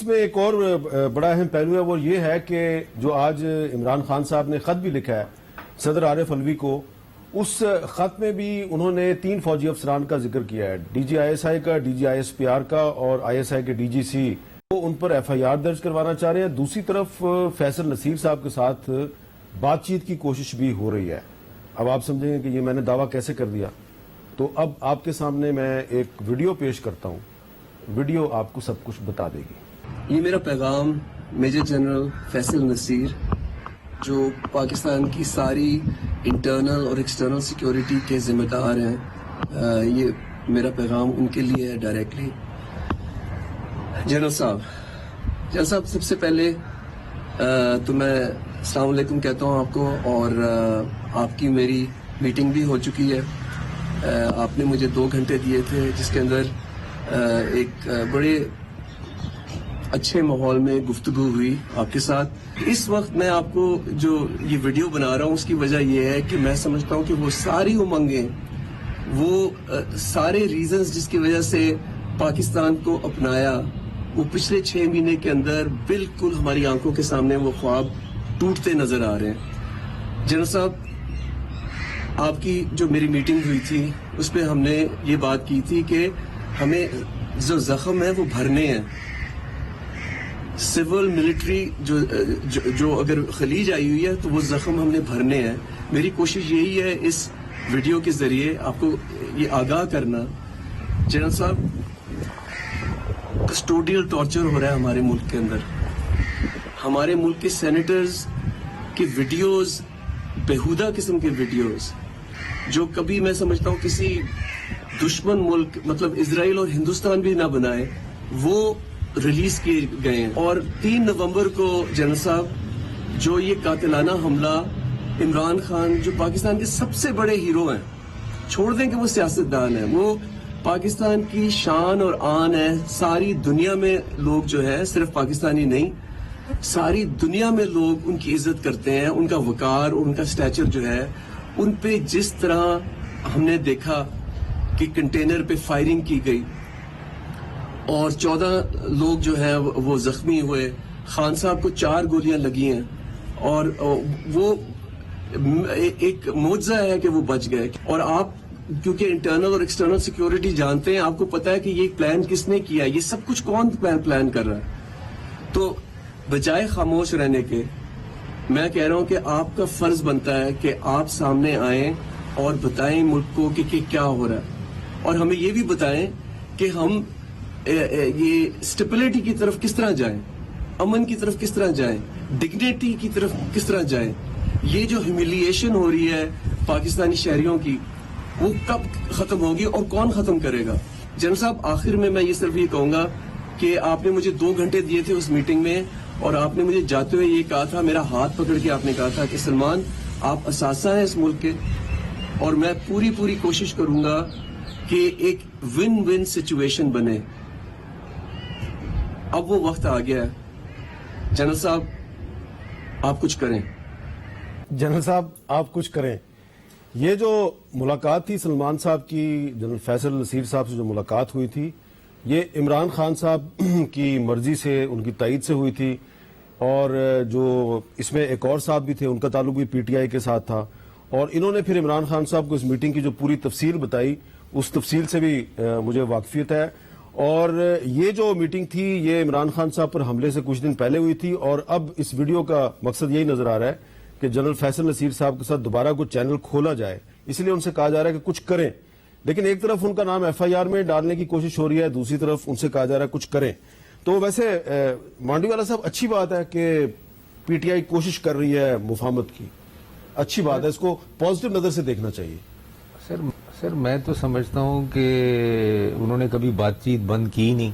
اس میں ایک اور بڑا اہم پہلو ہے، وہ یہ ہے کہ جو آج عمران خان صاحب نے خط بھی لکھا ہے صدر عارف علوی کو، اس خط میں بھی انہوں نے 3 فوجی افسران کا ذکر کیا ہے، D G I S I کا، D G I S P R کا اور آئی ایس آئی کے ڈی جی سی، وہ ان پر ایف آئی آر درج کروانا چاہ رہے ہیں۔ دوسری طرف فیصل نصیر صاحب کے ساتھ بات چیت کی کوشش بھی ہو رہی ہے۔ اب آپ سمجھیں گے کہ یہ میں نے دعویٰ کیسے کر دیا، تو اب آپ کے سامنے میں ایک ویڈیو پیش کرتا ہوں، ویڈیو آپ کو سب کچھ بتا دے گی۔ یہ میرا پیغام میجر جنرل فیصل نصیر، جو پاکستان کی ساری انٹرنل اور ایکسٹرنل سیکیورٹی کے ذمہ دار ہیں، یہ میرا پیغام ان کے لیے ہے ڈائریکٹلی۔ جنرل صاحب سب سے پہلے تو میں السلام علیکم کہتا ہوں آپ کو، اور آپ کی میری میٹنگ بھی ہو چکی ہے۔ آپ نے مجھے 2 گھنٹے دیے تھے، جس کے اندر ایک بڑے اچھے ماحول میں گفتگو ہوئی آپ کے ساتھ۔ اس وقت میں آپ کو جو یہ ویڈیو بنا رہا ہوں، اس کی وجہ یہ ہے کہ میں سمجھتا ہوں کہ وہ ساری امنگیں، وہ سارے ریزنز جس کی وجہ سے پاکستان کو اپنایا، وہ پچھلے 6 مہینے کے اندر بالکل ہماری آنکھوں کے سامنے وہ خواب ٹوٹتے نظر آ رہے ہیں۔ جنرل صاحب، آپ کی جو میری میٹنگ ہوئی تھی اس پہ ہم نے یہ بات کی تھی کہ ہمیں جو زخم ہے وہ بھرنے ہیں، سول ملٹری جو اگر خلیج آئی ہوئی ہے تو وہ زخم ہم نے بھرنے ہیں۔ میری کوشش یہی ہے اس ویڈیو کے ذریعے آپ کو یہ آگاہ کرنا۔ جنرل صاحب، کسٹوڈیل ٹارچر ہو رہا ہے ہمارے ملک کے اندر۔ ہمارے ملک کے سینیٹرز کی ویڈیوز، بےہودہ قسم کے ویڈیوز، جو کبھی میں سمجھتا ہوں کسی دشمن ملک مطلب اسرائیل اور ہندوستان بھی نہ بنائے، وہ ریلیز کیے گئے ہیں۔ اور 3 نومبر کو جنرل صاحب جو یہ قاتلانہ حملہ عمران خان، جو پاکستان کے سب سے بڑے ہیرو ہیں، چھوڑ دیں کہ وہ سیاستدان ہیں، وہ پاکستان کی شان اور آن ہے۔ ساری دنیا میں لوگ جو ہے، صرف پاکستانی نہیں، ساری دنیا میں لوگ ان کی عزت کرتے ہیں، ان کا وقار اور ان کا سٹیچر جو ہے۔ ان پہ جس طرح ہم نے دیکھا کہ کنٹینر پہ فائرنگ کی گئی اور 14 لوگ جو ہیں وہ زخمی ہوئے، خان صاحب کو 4 گولیاں لگی ہیں، اور وہ ایک معجزہ ہے کہ وہ بچ گئے۔ اور آپ کیونکہ انٹرنل اور ایکسٹرنل سیکیورٹی جانتے ہیں، آپ کو پتا ہے کہ یہ پلان کس نے کیا، یہ سب کچھ کون پلان کر رہا ہے۔ تو بجائے خاموش رہنے کے، میں کہہ رہا ہوں کہ آپ کا فرض بنتا ہے کہ آپ سامنے آئیں اور بتائیں ملک کو کہ کیا ہو رہا ہے، اور ہمیں یہ بھی بتائیں کہ ہم یہ اسٹیبلٹی کی طرف کس طرح جائیں، امن کی طرف کس طرح جائیں، ڈگنیٹی کی طرف کس طرح جائیں۔ یہ جو ہیوملیشن ہو رہی ہے پاکستانی شہریوں کی، وہ کب ختم ہوگی اور کون ختم کرے گا؟ جنرل صاحب، آخر میں یہ صرف یہ کہوں گا کہ آپ نے مجھے 2 گھنٹے دیے تھے اس میٹنگ میں، اور آپ نے مجھے جاتے ہوئے یہ کہا تھا، میرا ہاتھ پکڑ کے آپ نے کہا تھا کہ سلمان، آپ اثاثہ ہیں اس ملک کے، اور میں پوری کوشش کروں گا کہ ایک ون ون سچویشن بنے۔ اب وہ وقت آ گیا ہے، جنرل صاحب آپ کچھ کریں۔ جنرل صاحب آپ کچھ کریں۔ یہ جو ملاقات تھی سلمان صاحب کی، جنرل فیصل نصیر صاحب سے جو ملاقات ہوئی تھی، یہ عمران خان صاحب کی مرضی سے، ان کی تائید سے ہوئی تھی، اور جو اس میں ایک اور صاحب بھی تھے، ان کا تعلق بھی پی ٹی آئی کے ساتھ تھا، اور انہوں نے پھر عمران خان صاحب کو اس میٹنگ کی جو پوری تفصیل بتائی، اس تفصیل سے بھی مجھے واقفیت ہے۔ اور یہ جو میٹنگ تھی، یہ عمران خان صاحب پر حملے سے کچھ دن پہلے ہوئی تھی، اور اب اس ویڈیو کا مقصد یہی نظر آ رہا ہے کہ جنرل فیصل نصیر صاحب کے ساتھ دوبارہ کچھ چینل کھولا جائے، اس لیے ان سے کہا جا رہا ہے کہ کچھ کریں۔ لیکن ایک طرف ان کا نام ایف آئی آر میں ڈالنے کی کوشش ہو رہی ہے، دوسری طرف ان سے کہا جا رہا ہے کچھ کریں۔ تو ویسے مانڈی والا صاحب، اچھی بات ہے کہ پی ٹی آئی کوشش کر رہی ہے مفاہمت کی، اچھی بات ہے، اس کو پازیٹو نظر سے دیکھنا چاہیے۔ سر میں تو سمجھتا ہوں کہ انہوں نے کبھی بات چیت بند کی نہیں،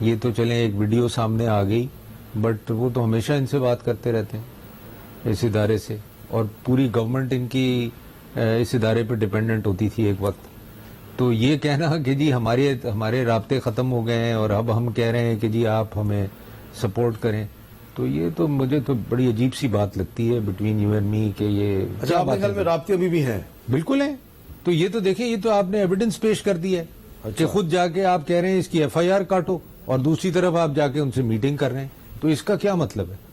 یہ تو چلیں ایک ویڈیو سامنے آ گئی، بٹ وہ تو ہمیشہ ان سے بات کرتے رہتے ہیں اس ادارے سے، اور پوری گورنمنٹ ان کی اس ادارے پہ ڈپینڈنٹ ہوتی تھی ایک وقت۔ تو یہ کہنا کہ جی ہمارے رابطے ختم ہو گئے ہیں اور اب ہم کہہ رہے ہیں کہ جی آپ ہمیں سپورٹ کریں، تو یہ تو مجھے تو بڑی عجیب سی بات لگتی ہے بٹوین یو اینڈ می کہ یہ اچھا، آپ کے خیال میں رابطے ابھی بھی ہیں؟ بالکل ہیں۔ تو یہ تو دیکھیں، یہ تو آپ نے ایویڈنس پیش کر دی ہے کہ خود جا کے آپ کہہ رہے ہیں اس کی ایف آئی آر کاٹو۔ اور دوسری طرف آپ جا کے ان سے میٹنگ کر رہے ہیں, تو اس کا کیا مطلب ہے؟